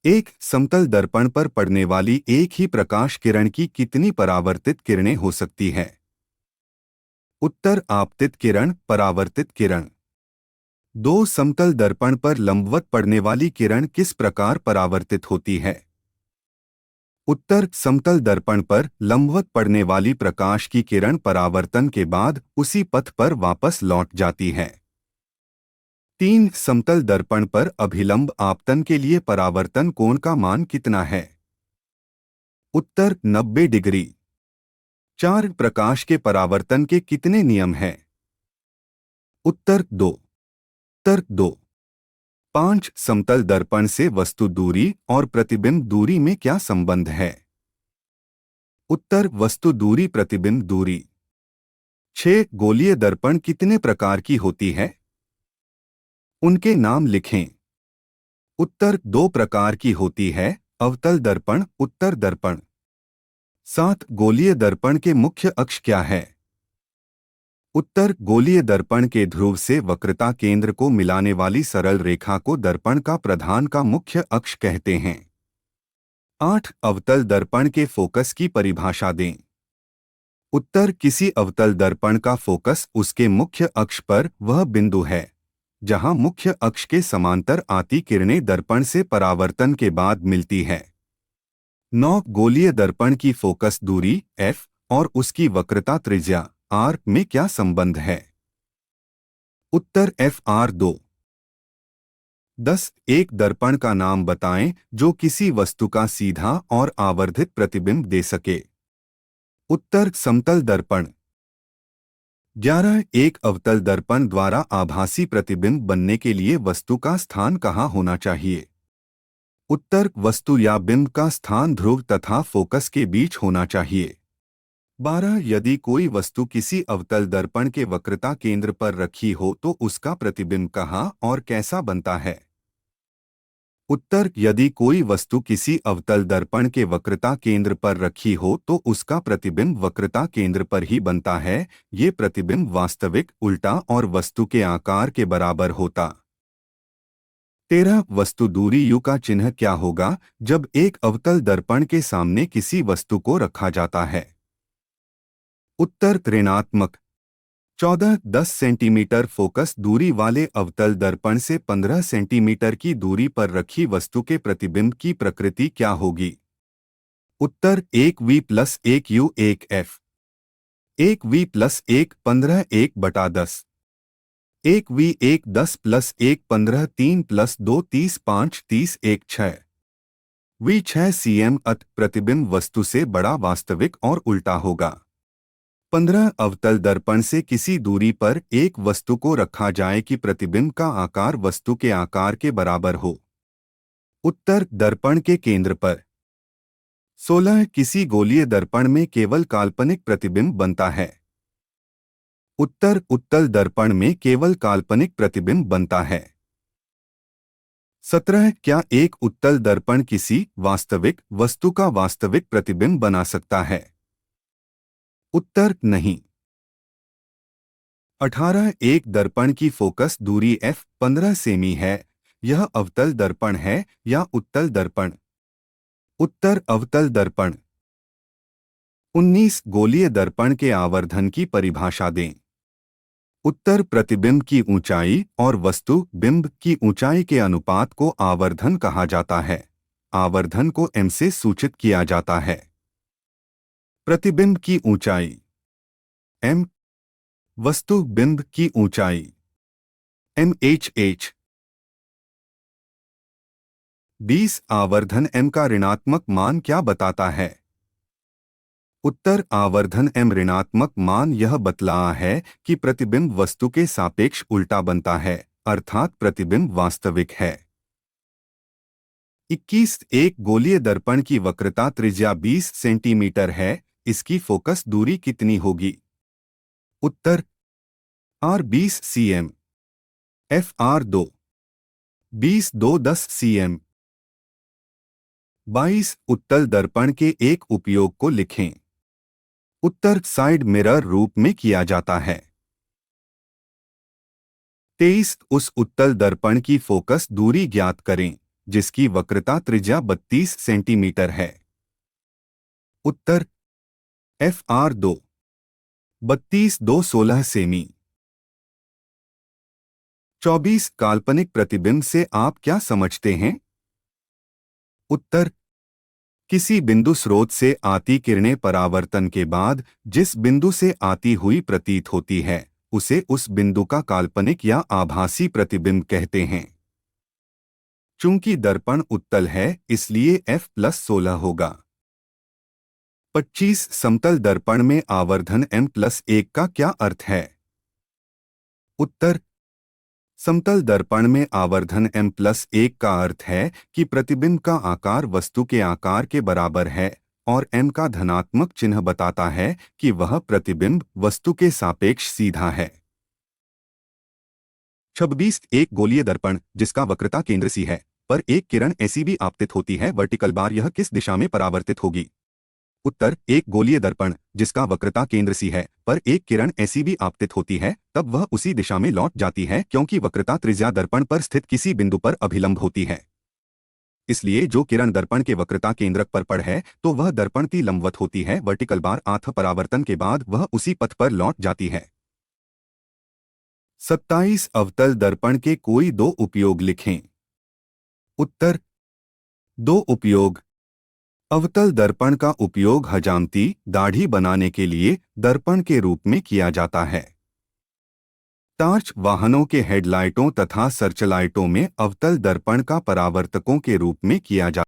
एक समतल दर्पण पर पड़ने वाली एक ही प्रकाश किरण की कितनी परावर्तित किरणें हो सकती है? उत्तर आपतित किरण, परावर्तित किरण। दो समतल दर्पण पर लंबवत पड़ने वाली किरण किस प्रकार परावर्तित होती है? उत्तर समतल दर्पण पर लंबवत पड़ने वाली प्रकाश की किरण परावर्तन के बाद उसी पथ पर वापस लौट जाती है। तीन समतल दर्पण पर अभिलंब आपतन के लिए परावर्तन कोण का मान कितना है? उत्तर 90 डिग्री। चार प्रकाश के परावर्तन के कितने नियम हैं? उत्तर 2। उत्तर 2। पांच समतल दर्पण से वस्तु दूरी और प्रतिबिंब दूरी में क्या संबंध है? उत्तर वस्तु दूरी प्रतिबिंब दूरी। छह गोलीय दर्पण कितने प्रकार की होती है? उनके नाम लिखें। उत्तर दो प्रकार की होती है, अवतल दर्पण, उत्तर दर्पण। सात गोलीय दर्पण के मुख्य अक्ष क्या है? उत्तर गोलीय दर्पण के ध्रुव से वक्रता केंद्र को मिलाने वाली सरल रेखा को दर्पण का प्रधान का मुख्य अक्ष कहते हैं। आठ अवतल दर्पण के फोकस की परिभाषा दें। उत्तर किसी अवतल दर्पण का फोकस उसके मुख्य अक्ष पर वह बिंदु है जहां मुख्य अक्ष के समांतर आती किरणें दर्पण से परावर्तन के बाद मिलती है। नौ गोलीय दर्पण की फोकस दूरी f और उसकी वक्रता त्रिज्या r में क्या संबंध है? उत्तर FR2। 10 एक दर्पण का नाम बताएं जो किसी वस्तु का सीधा और आवर्धित प्रतिबिंब दे सके। उत्तर समतल दर्पण। 11 एक अवतल दर्पण द्वारा आभासी प्रतिबिंब बनने के लिए वस्तु का स्थान कहाँ होना चाहिए? उत्तर वस्तु या बिंब का स्थान ध्रुव तथा फोकस के बीच होना चाहिए। 12 यदि कोई वस्तु किसी अवतल दर्पण के वक्रता केंद्र पर रखी हो तो उसका प्रतिबिंब कहाँ और कैसा बनता है? उत्तर यदि कोई वस्तु किसी अवतल दर्पण के वक्रता केंद्र पर रखी हो तो उसका प्रतिबिंब वक्रता केंद्र पर ही बनता है। ये प्रतिबिंब वास्तविक, उल्टा और वस्तु के आकार के बराबर होता। 13 वस्तु दूरी U का चिन्ह क्या होगा जब एक अवतल दर्पण के सामने किसी वस्तु को रखा जाता है? उत्तर ऋणात्मक। 14-10 सेंटीमीटर फोकस दूरी वाले अवतल दर्पण से 15 सेंटीमीटर की दूरी पर रखी वस्तु के प्रतिबिंब की प्रकृति क्या होगी? उत्तर 1V + 1U 1F। 1V + 1 15 1/10। 1V 1 10 + 1 15 3 + 2 30 5 30 1 6। V 6 cm अत प्रतिबिंब वस्तु से बड़ा, वास्तविक और उल्टा होगा। 15 अवतल दर्पण से किसी दूरी पर एक वस्तु को रखा जाए कि प्रतिबिंब का आकार वस्तु के आकार के बराबर हो। उत्तर दर्पण के केंद्र पर। 16 किसी गोलीय दर्पण में केवल काल्पनिक प्रतिबिंब बनता है। उत्तर उत्तल दर्पण में केवल काल्पनिक प्रतिबिंब बनता है। 17 क्या एक उत्तल दर्पण किसी वास्तविक वस्तु का वास्तविक प्रतिबिंब बना सकता है? उत्तर नहीं। 18 एक दर्पण की फोकस दूरी f 15 सेमी है, यह अवतल दर्पण है या उत्तल दर्पण? उत्तर अवतल दर्पण। 19 गोलीय दर्पण के आवर्धन की परिभाषा दें। उत्तर प्रतिबिंब की ऊंचाई और वस्तु बिंब की ऊंचाई के अनुपात को आवर्धन कहा जाता है। आवर्धन को m से सूचित किया जाता है। प्रतिबिंब की ऊंचाई m, वस्तु बिंब की ऊंचाई MHH। 20 आवर्धन m का ऋणात्मक मान क्या बताता है? उत्तर आवर्धन m ऋणात्मक मान यह बतला है कि प्रतिबिंब वस्तु के सापेक्ष उल्टा बनता है, अर्थात प्रतिबिंब वास्तविक है। 21 एक गोलीय दर्पण की वक्रता त्रिज्या 20 सेंटीमीटर है, इसकी फोकस दूरी कितनी होगी? उत्तर R 20 cm। FR2 20 2 10 cm। 22 उत्तल दर्पण के एक उपयोग को लिखें। उत्तर साइड मिरर रूप में किया जाता है। 23 उस उत्तल दर्पण की फोकस दूरी ज्ञात करें जिसकी वक्रता त्रिज्या 32 सेंटीमीटर है? उत्तर FR2 32-2-16 सेमी। 24 काल्पनिक प्रतिबिंब से आप क्या समझते हैं? उत्तर किसी बिंदु स्रोत से आती किरणें परावर्तन के बाद जिस बिंदु से आती हुई प्रतीत होती है उसे उस बिंदु का काल्पनिक या आभासी प्रतिबिंब कहते हैं। चूंकि दर्पण उत्तल है इसलिए F+16 होगा। 25 समतल दर्पण में आवर्धन M+1 का क्या अर्थ है? उत्तर समतल दर्पण में आवर्धन M+1 का अर्थ है कि प्रतिबिंब का आकार वस्तु के आकार के बराबर है और M का धनात्मक चिन्ह बताता है कि वह प्रतिबिंब वस्तु के सापेक्ष सीधा है। 26 एक गोलीय दर्पण जिसका वक्रता केंद्र सी है पर एक किरण ऐसी भी आपतित होती है वर्टिकल बार यह किस दिशा में परावर्तित होगी? उत्तर एक गोलीय दर्पण जिसका वक्रता केंद्र सी है पर एक किरण ऐसी भी आपतित होती है तब वह उसी दिशा में लौट जाती है क्योंकि वक्रता त्रिज्या दर्पण पर स्थित किसी बिंदु पर अभिलंब होती है। इसलिए जो किरण दर्पण के वक्रता केंद्रक पर पड़ है तो वह दर्पण की लंबवत होती है वर्टिकल बार आथ परावर्तन के बाद वह उसी पथ पर लौट जाती है। 27 अवतल दर्पण के कोई दो उपयोग लिखें। उत्तर दो उपयोग। अवतल दर्पण का उपयोग हजामती दाढ़ी बनाने के लिए दर्पण के रूप में किया जाता है। टार्च वाहनों के हेडलाइटों तथा सर्चलाइटों में अवतल दर्पण का परावर्तकों के रूप में किया जाता है।